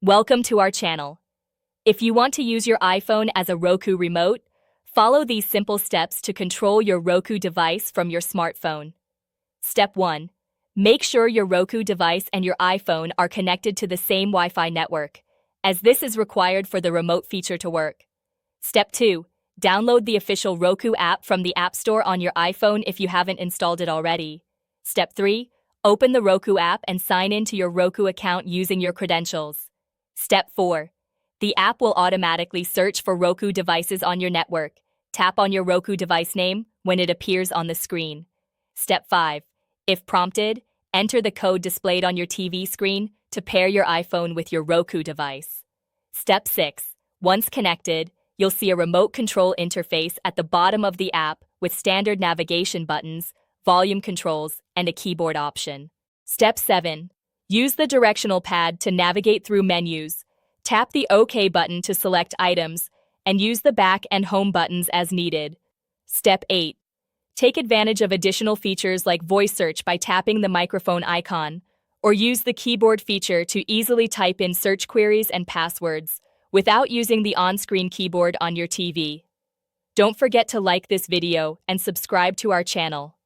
Welcome to our channel. If you want to use your iPhone as a Roku remote, follow these simple steps to control your Roku device from your smartphone. Step 1. Make sure your Roku device and your iPhone are connected to the same Wi-Fi network, as this is required for the remote feature to work. Step 2. Download the official Roku app from the App Store on your iPhone if you haven't installed it already. Step 3. Open the Roku app and sign in to your Roku account using your credentials. Step 4. The app will automatically search for Roku devices on your network. Tap on your Roku device name when it appears on the screen. Step 5. If prompted, enter the code displayed on your TV screen to pair your iPhone with your Roku device. Step 6. Once connected, you'll see a remote control interface at the bottom of the app with standard navigation buttons, volume controls, and a keyboard option. Step 7. Use the directional pad to navigate through menus. Tap the OK button to select items, and use the back and home buttons as needed. Step 8. Take advantage of additional features like voice search by tapping the microphone icon, or use the keyboard feature to easily type in search queries and passwords without using the on-screen keyboard on your TV. Don't forget to like this video and subscribe to our channel.